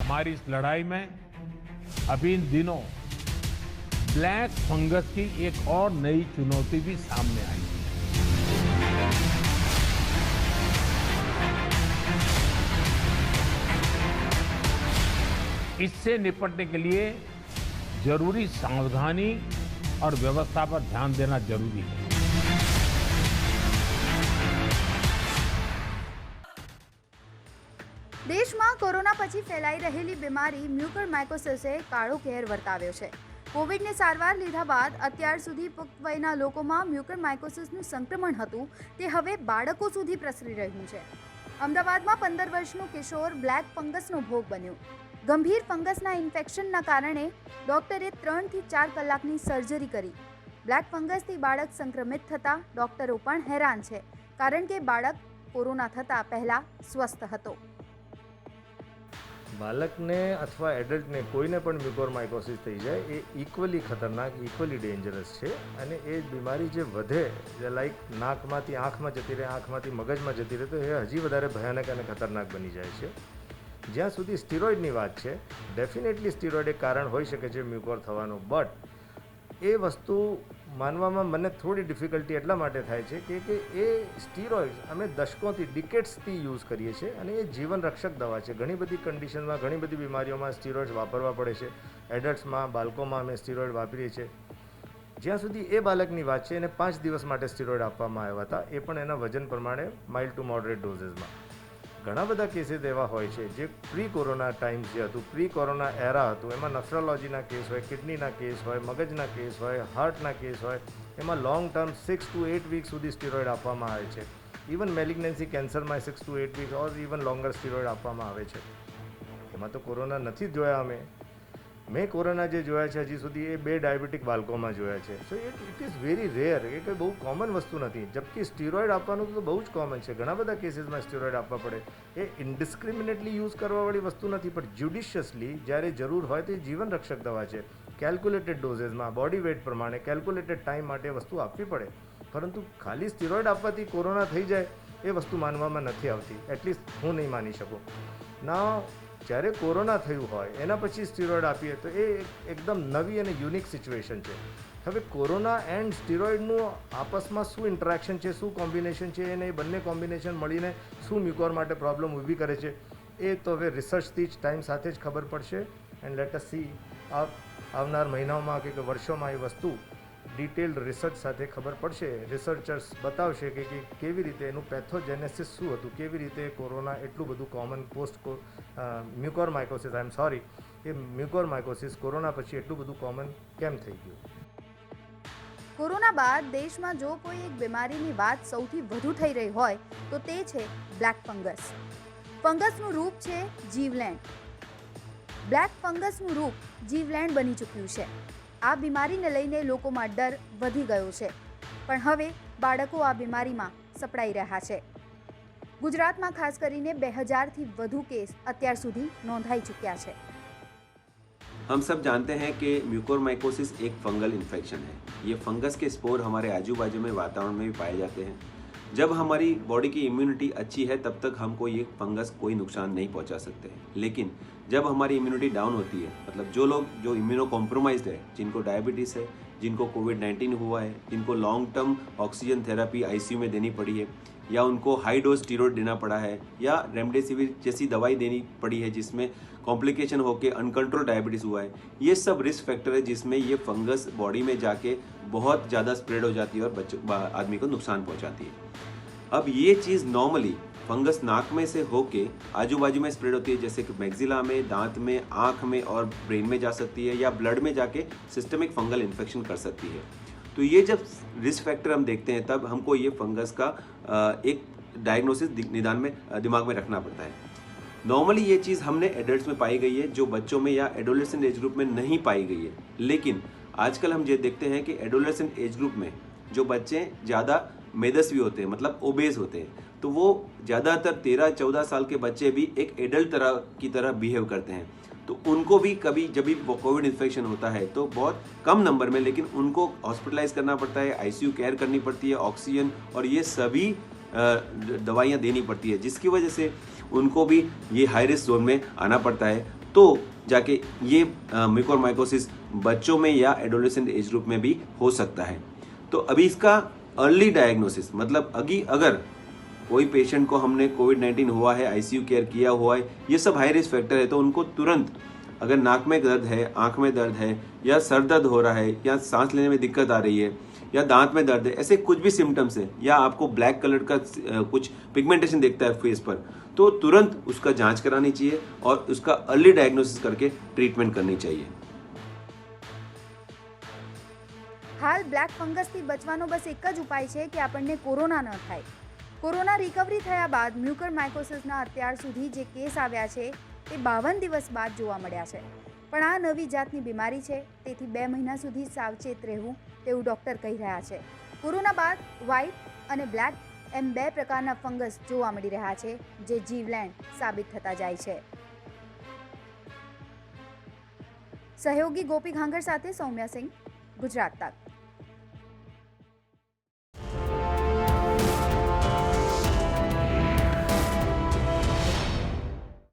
हमारी इस लड़ाई में अभी इन दिनों ब्लैक फंगस की एक और नई चुनौती भी सामने आई है। इससे निपटने के लिए जरूरी सावधानी और व्यवस्था पर ध्यान देना जरूरी है। દેશમાં કોરોના પછી ફેલાઈ રહેલી બીમારી મ્યુકોરમાઇકોસિસે કાળો કહેર વર્તાવ્યો છે। કોવિડની સારવાર લીધા બાદ અત્યાર સુધી પુખ્ત વયના લોકોમાં મ્યુકોરમાઇકોસિસનું સંક્રમણ હતું તે હવે બાળકો સુધી પ્રસરી રહ્યું છે। અમદાવાદમાં 15 વર્ષનો કિશોર બ્લેક ફંગસનો ભોગ બન્યો। ગંભીર ફંગસના ઇન્ફેક્શનના કારણે ડોક્ટરે 3 થી 4 કલાકની સર્જરી કરી। બ્લેક ફંગસથી બાળક સંક્રમિત થતા ડોક્ટરો પણ હેરાન છે, કારણ કે બાળક કોરોના થતા પહેલા સ્વસ્થ હતો। બાળકને અથવા એડલ્ટને કોઈને પણ મ્યુકોરમાઇકોસિસ થઈ જાય એ ઇક્વલી ખતરનાક, ઇક્વલી ડેન્જરસ છે। અને એ બીમારી જે વધે, જે લાઈક નાકમાંથી આંખમાં જતી રહે, આંખમાંથી મગજમાં જતી રહે, તો એ હજી વધારે ભયાનક અને ખતરનાક બની જાય છે। જ્યાં સુધી સ્ટીરોઇડની વાત છે, ડેફિનેટલી સ્ટીરોઇડ એક કારણ હોઈ શકે છે મ્યુકોર થવાનું, બટ એ વસ્તુ માનવામાં મને થોડી ડિફિકલ્ટી એટલા માટે થાય છે કે એ સ્ટીરોઇડ્સ અમે દશકોથી, ડિકેટ્સથી યુઝ કરીએ છીએ અને એ જીવન રક્ષક દવા છે। ઘણી બધી કન્ડિશનમાં, ઘણી બધી બીમારીઓમાં સ્ટીરોઇડ્સ વાપરવા પડે છે। એડલ્ટ્સમાં, બાળકોમાં અમે સ્ટીરોઇડ વાપરીએ છીએ। જ્યાં સુધી એ બાળકની વાત છે, એને 5 દિવસ માટે સ્ટીરોઇડ આપવામાં આવ્યા હતા, એ પણ એના વજન પ્રમાણે માઇલ્ડ ટુ મોડરેટ ડોઝીસમાં। ઘણા બધા કેસીસ એવા હોય છે જે પ્રી કોરોના ટાઈમ્સ જે હતું, પ્રી કોરોના એરા હતું, એમાં નફ્રોલોજીના કેસ હોય, કિડનીના કેસ હોય, મગજના કેસ હોય, હાર્ટના કેસ હોય, એમાં લોંગ ટર્મ 6 to 8 વીક સુધી સ્ટીરોઇડ આપવામાં આવે છે। ઇવન મેલિગ્નન્સી કેન્સરમાં 6 to 8 week or even longer steroid આપવામાં આવે છે। એમાં તો કોરોના નથી જ જોયા અમે। મેં કોરોના જે જોયા છે હજી સુધી એ 2 ડાયાબિટીક બાળકોમાં જોયા છે। So it is very rare, એ કંઈ બહુ કોમન વસ્તુ નથી। જબકી સ્ટીરોઇડ આપવાનું તો બહુ જ કોમન છે। ઘણા બધા કેસીસમાં સ્ટીરોઇડ આપવા પડે। એ ઇન્ડિસ્ક્રિમિનેટલી યુઝ કરવાવાળી વસ્તુ નથી, પણ જ્યુડિશિયસલી જ્યારે જરૂર હોય તો એ જીવન રક્ષક દવા છે। કેલ્ક્યુલેટેડ ડોઝેસમાં, બોડી વેઇટ પ્રમાણે, કેલ્ક્યુલેટેડ ટાઈમ માટે વસ્તુ આપવી પડે। પરંતુ ખાલી સ્ટીરોઇડ આપવાથી કોરોના થઈ જાય એ વસ્તુ માનવામાં નથી આવતી, એટલીસ્ટ હું નહીં માની શકું ના। જ્યારે કોરોના થયું હોય એના પછી સ્ટીરોઇડ આપીએ તો એ એકદમ નવી અને યુનિક સિચ્યુએશન છે। હવે કોરોના એન્ડ સ્ટીરોઇડનું આપસમાં શું ઇન્ટરેક્શન છે, શું કોમ્બિનેશન છે, અને એ બંને કોમ્બિનેશન મળીને શું મ્યુકોર માટે પ્રોબ્લેમ ઊભી કરે છે, એ તો હવે રિસર્ચથી જ ટાઈમ સાથે જ ખબર પડશે। એન્ડ લેટ અસ સી આવનાર મહિનાઓમાં કે વર્ષોમાં એ વસ્તુ ડિટેલ્ડ રિસર્ચ સાથે ખબર પડશે। રિસર્ચર્સ બતાવશે કે કેવી રીતે એનું પેથોજેનેસિસ શું હતું, કેવી રીતે કોરોના એટલું બધું common post mucormycosis, I am sorry, એ મ્યુકોરમાઇકોસિસ કોરોના પછી એટલું બધું કોમન કેમ થઈ ગયું। કોરોના બાદ દેશમાં જો કોઈ એક બીમારીની વાત સૌથી વધુ થઈ રહી હોય તો તે છે બ્લેક ફંગસ। ફંગસનું રૂપ છે જીવલેણ। બ્લેક ફંગસનું રૂપ જીવલેણ બની ચૂક્યું છે। આ બીમારીને લઈને લોકોમાં ડર વધી ગયો છે, પણ હવે બાળકો આ બીમારીમાં સપડાઈ રહ્યા છે। ગુજરાતમાં ખાસ કરીને 2000થી વધુ કેસ અત્યાર સુધી નોંધાઈ ચૂક્યા છે। हम सब जानते हैं कि म्यूकोरमाइकोसिस एक फंगल इन्फेक्शन है। ये फंगस के स्पोर हमारे आजू बाजू में वातावरण में भी पाए जाते हैं। जब हमारी बॉडी की इम्यूनिटी अच्छी है तब तक हमको ये फंगस कोई नुकसान नहीं पहुंचा सकते हैं। लेकिन जब हमारी इम्यूनिटी डाउन होती है, मतलब जो लोग जो इम्यूनो कॉम्प्रोमाइज्ड है, जिनको डायबिटीज़ है, जिनको कोविड-19 हुआ है, जिनको long term oxygen therapy ICU में देनी पड़ी है, या उनको हाई डोज स्टीरॉयड देना पड़ा है, या रेमडेसिविर जैसी दवाई देनी पड़ी है जिसमें कॉम्प्लिकेशन होकर अनकंट्रोल डायबिटीज़ हुआ है, ये सब रिस्क फैक्टर है जिसमें ये फंगस बॉडी में जाके बहुत ज़्यादा स्प्रेड हो जाती है और आदमी को नुकसान पहुंचाती है। अब ये चीज़ नॉर्मली फंगस नाक में से होके आजू बाजू में स्प्रेड होती है, जैसे कि मैक्सिला में, दांत में, आँख में और ब्रेन में जा सकती है, या ब्लड में जाके सिस्टमिक फंगल इन्फेक्शन कर सकती है। तो ये जब रिस्क फैक्टर हम देखते हैं तब हमको ये फंगस का एक डायग्नोसिस निदान में दिमाग में रखना पड़ता है। नॉर्मली ये चीज़ हमने एडल्ट्स में पाई गई है, जो बच्चों में या एडोलेसेंट एज ग्रुप में नहीं पाई गई है। लेकिन आजकल हम ये देखते हैं कि एडोलेसेंट एज ग्रुप में जो बच्चे ज़्यादा मेदस्वी होते हैं, मतलब ओबेज होते हैं, तो वो ज़्यादातर 13-14 साल के बच्चे भी एक एडल्ट की तरह बिहेव करते हैं। तो उनको भी कभी जब भी कोविड इन्फेक्शन होता है तो बहुत कम नंबर में, लेकिन उनको हॉस्पिटलाइज करना पड़ता है, आईसीयू केयर करनी पड़ती है, ऑक्सीजन और ये सभी दवाइयाँ देनी पड़ती है, जिसकी वजह से उनको भी ये हाई रिस्क जोन में आना पड़ता है। तो जाके ये म्यूकोरमाइकोसिस बच्चों में या एडोलेसेंट एज ग्रुप में भी हो सकता है। तो अभी इसका अर्ली डायग्नोसिस मतलब अगर कोई पेशेंट को हमने कोविड-19 हुआ है, आईसीयू केयर किया हुआ है, ये सब हाई रिस्क फैक्टर है, तो उनको तुरंत अगर नाक में दर्द है, आंख में दर्द है या सर दर्द हो रहा है या सांस लेने में दिक्कत आ रही है या दांत में दर्द है, ऐसे कुछ भी सिम्टम्स है या आपको ब्लैक कलर का कुछ पिगमेंटेशन दिखता है फेस पर, तो तुरंत उसका जांच करानी चाहिए और उसका अर्ली डायग्नोसिस करके ट्रीटमेंट करनी चाहिए। हाल ब्लेक फंगसથી બચવાનો બસ એક જ ઉપાય છે કે આપણને કોરોના ન થાય। કોરોના રિકવરી થયા બાદ મ્યુકોરમાઇકોસિસના અત્યાર સુધી જે કેસ આવ્યા છે તે 52 દિવસ બાદ જોવા મળ્યા છે। પણ આ નવી જાતની બીમારી છે, તેથી 2 મહિના સુધી સાવચેત રહેવું તેવું ડૉક્ટર કહી રહ્યા છે। કોરોના બાદ વ્હાઇટ અને બ્લેક એમ 2 પ્રકારના ફંગસ જોવા મળી રહ્યા છે, જે જીવલેણ સાબિત થતા જાય છે। સહયોગી ગોપી ઘાંગર સાથે સૌમ્યા સિંહ, ગુજરાત તક।